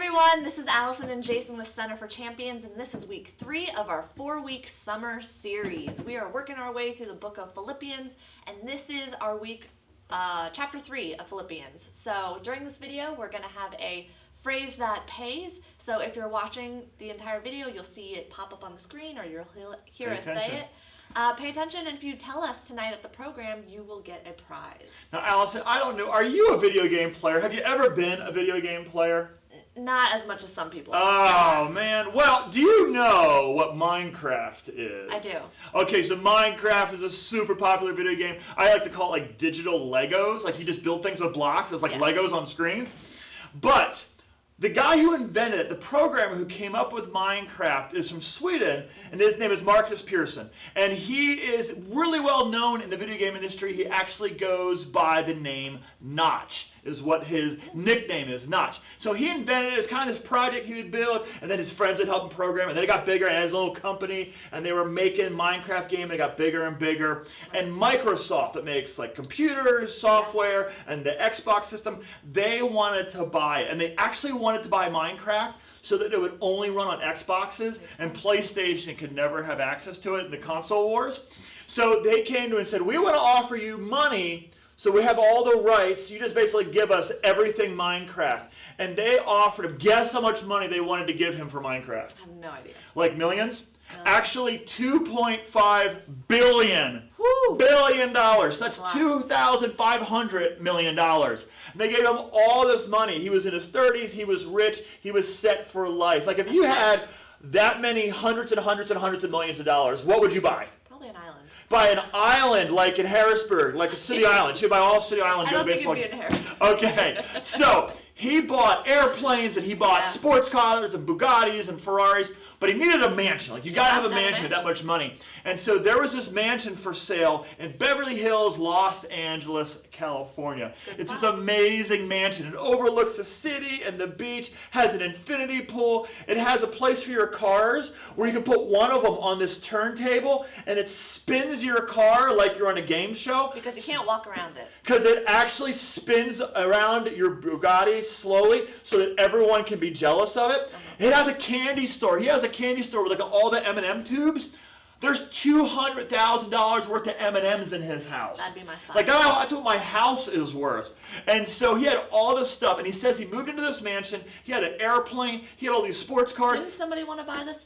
everyone, this is Allison and Jason with Center for Champions, and this is week 3 of our 4-week summer series. We are working our way through the book of Philippians, and this is our week, chapter 3 of Philippians. So during this video, we're going to have a phrase that pays. So if you're watching the entire video, you'll see it pop up on the screen, or you'll hear us say it. Pay attention, and if you tell us tonight at the program, you will get a prize. Now, Allison, I don't know. Are you a video game player? Have you ever been a video game player? Not as much as some people. Oh, man. Well, do you know what Minecraft is? I do. Okay, so Minecraft is a super popular video game. I like to call it like digital Legos. Like you just build things with blocks. It's like Legos on screen. But the guy who invented it, the programmer who came up with Minecraft, is from Sweden, and his name is Marcus Persson. And he is really well known in the video game industry. He actually goes by the name Notch, is what his nickname is, Notch. So he invented it as kind of this project he would build, and then his friends would help him program, and then it got bigger, and had his little company, and they were making Minecraft game, and it got bigger and bigger. And Microsoft, that makes like computers, software, and the Xbox system, they wanted to buy it, and they actually wanted to buy Minecraft so that it would only run on Xboxes, and PlayStation could never have access to it in the console wars. So they came to him and said, we want to offer you money, so we have all the rights. You just basically give us everything Minecraft. And they offered him, guess how much money they wanted to give him for Minecraft? I have no idea. Like millions? No. Actually, $2.5 billion. Woo! Billion dollars. That's wow. $2,500 million. They gave him all this money. He was in his 30s. He was rich. He was set for life. Like if you had that many hundreds and hundreds and hundreds of millions of dollars, what would you buy? Probably an island. Buy an island like in Harrisburg, like a city island. She'd buy all City Island. I don't think it'd be in Harrisburg. Okay, so he bought airplanes and he bought sports cars and Bugattis and Ferraris, but he needed a mansion. Like you gotta have a mansion with that much money. And so there was this mansion for sale in Beverly Hills, Los Angeles, California. It's this amazing mansion. It overlooks the city and the beach, has an infinity pool. It has a place for your cars where you can put one of them on this turntable and it spins your car like you're on a game show. Because you can't walk around it. Because it actually spins around your Bugatti slowly so that everyone can be jealous of it. It has a candy store. He has a candy store with like all the M&M tubes. There's $200,000 worth of M&Ms in his house. That'd be my style. Like that's what my house is worth. And so he had all this stuff, and he says he moved into this mansion. He had an airplane. He had all these sports cars. Didn't somebody want to buy this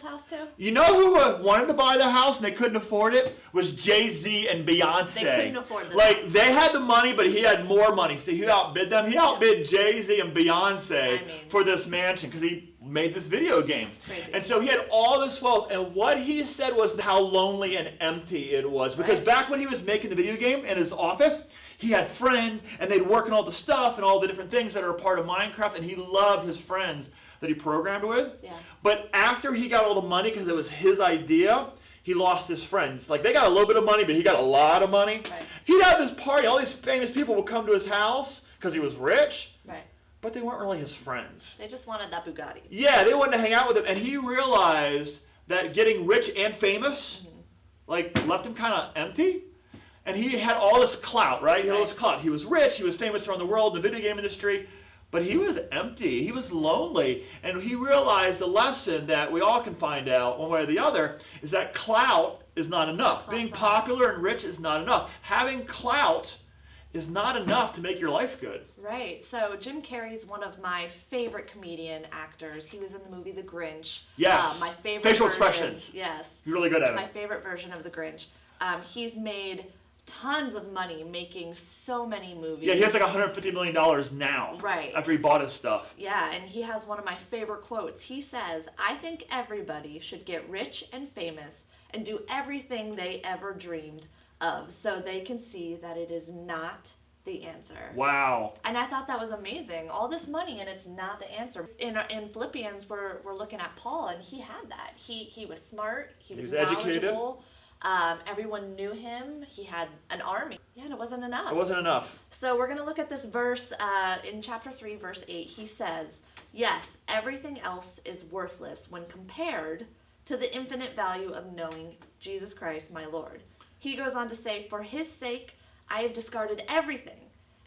house too? You know who wanted to buy the house and they couldn't afford it? Was Jay-Z and Beyonce. They couldn't afford this Like house. they had the money, but he had more money. So he outbid them. He outbid Jay-Z and Beyonce for this mansion because he made this video game. Crazy. And so he had all this wealth, and what he said was how lonely and empty it was. Because back when he was making the video game in his office, he had friends, and they'd work on all the stuff and all the different things that are a part of Minecraft, and he loved his friends that he programmed with. Yeah. But after he got all the money, because it was his idea, he lost his friends. Like, they got a little bit of money, but he got a lot of money. Right. He'd have this party. All these famous people would come to his house because he was rich. Right. But they weren't really his friends. They just wanted that Bugatti. Yeah, they wanted to hang out with him. And he realized that getting rich and famous, like, left him kind of empty. And he had all this clout, right? He had all this clout. He was rich. He was famous around the world in the video game industry. But he was empty. He was lonely. And he realized the lesson that we all can find out one way or the other is that clout is not enough. Being popular and rich is not enough. Having clout is not enough to make your life good. Right. So Jim Carrey's one of my favorite comedian actors. He was in the movie The Grinch. Yes. My favorite facial versions. expressions. Yes. You're really good at it. My favorite version of The Grinch. He's made tons of money making so many movies. Yeah, he has like $150 million now. Right. After he bought his stuff. Yeah, and he has one of my favorite quotes. He says, I think everybody should get rich and famous and do everything they ever dreamed of so they can see that it is not the answer. Wow. And I thought that was amazing. All this money and it's not the answer. In Philippians, we're looking at Paul, and he had that. He was smart. He was educated. Everyone knew him. He had an army. Yeah, and it wasn't enough. It wasn't enough. So we're going to look at this verse in chapter 3, verse 8. He says, yes, everything else is worthless when compared to the infinite value of knowing Jesus Christ, my Lord. He goes on to say, for his sake, I have discarded everything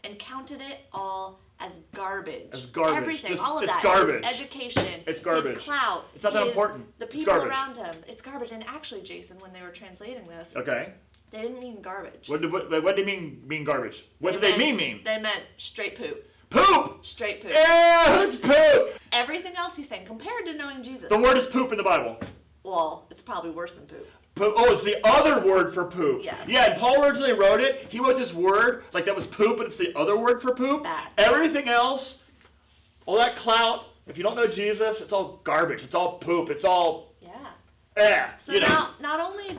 and counted it all as garbage. As garbage. Everything, Just, all of it's that. garbage. His education. It's garbage. His clout. It's not that important. The It's people garbage. around him. It's garbage. And actually, Jason, when they were translating this, Okay. they didn't mean garbage. What do you mean garbage? What do they mean? They meant straight poop. Poop! Straight poop. Yeah, it's poop! Everything else he's saying, compared to knowing Jesus. The word is poop in the Bible. Well, it's probably worse than poop. Poop. Oh, it's the other word for poop. Yes. Yeah, and Paul originally wrote it. He wrote this word, like that was poop, but it's the other word for poop. Bad. Everything else, all that clout, if you don't know Jesus, it's all garbage. It's all poop. It's all, So you know. now, not only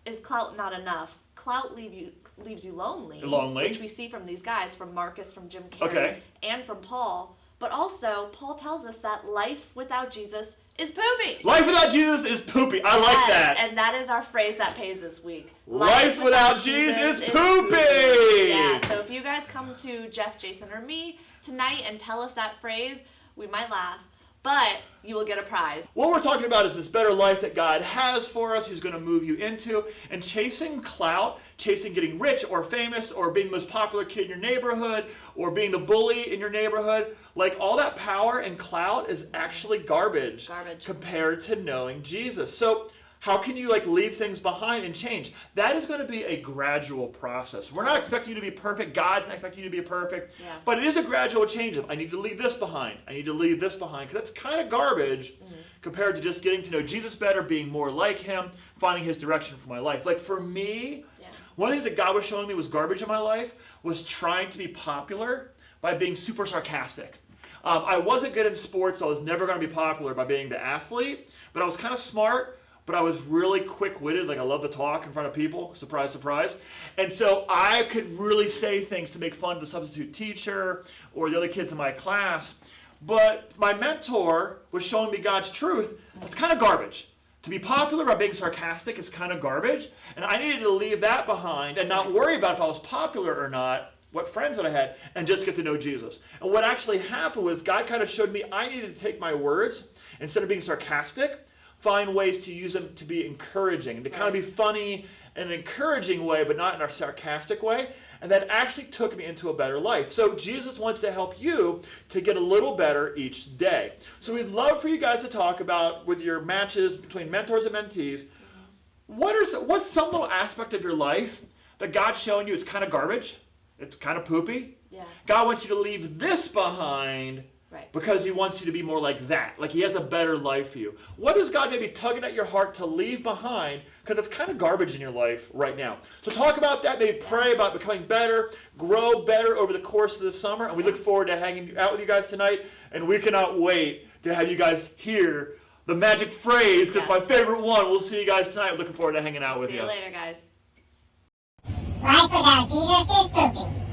is clout not enough, clout leaves you lonely. Lonely. Which we see from these guys, from Marcus, from Jim Carrey, Okay. and from Paul. But also, Paul tells us that life without Jesus is poopy. Life without Jesus is poopy. I like that. And that is our phrase that pays this week. Life without Jesus is poopy. Yeah, so if you guys come to Jeff, Jason, or me tonight and tell us that phrase, we might laugh, but you will get a prize. What we're talking about is this better life that God has for us. He's going to move you into. And chasing clout, chasing getting rich or famous or being the most popular kid in your neighborhood or being the bully in your neighborhood, like all that power and clout is actually garbage. Compared to knowing Jesus. So how can you leave things behind and change? That is going to be a gradual process. We're not expecting you to be perfect. God's not expecting you to be perfect. Yeah. But it is a gradual change of I need to leave this behind. I need to leave this behind. Because that's kind of garbage compared to just getting to know Jesus better, being more like him, finding his direction for my life. Like for me, one of the things that God was showing me was garbage in my life was trying to be popular by being super sarcastic. I wasn't good in sports. So I was never going to be popular by being the athlete. But I was kind of smart. But I was really quick-witted, I love to talk in front of people, surprise, surprise. And so I could really say things to make fun of the substitute teacher or the other kids in my class. But my mentor was showing me God's truth. It's kind of garbage. To be popular by being sarcastic is kind of garbage. And I needed to leave that behind and not worry about if I was popular or not, what friends that I had, and just get to know Jesus. And what actually happened was God kind of showed me I needed to take my words, instead of being sarcastic, find ways to use them to be encouraging, and to kind of be funny in an encouraging way, but not in a sarcastic way. And that actually took me into a better life. So Jesus wants to help you to get a little better each day. So we'd love for you guys to talk about, with your matches between mentors and mentees, what's some little aspect of your life that God's showing you it's kind of garbage, it's kind of poopy. Yeah. God wants you to leave this behind. Right. Because he wants you to be more like that. Like he has a better life for you. What is God maybe tugging at your heart to leave behind? Because it's kind of garbage in your life right now. So talk about that. Maybe pray about becoming better. Grow better over the course of the summer. And we look forward to hanging out with you guys tonight. And we cannot wait to have you guys hear the magic phrase. Because my favorite one. We'll see you guys tonight. Looking forward to hanging out with you. See you later, guys. Life without Jesus is poopy.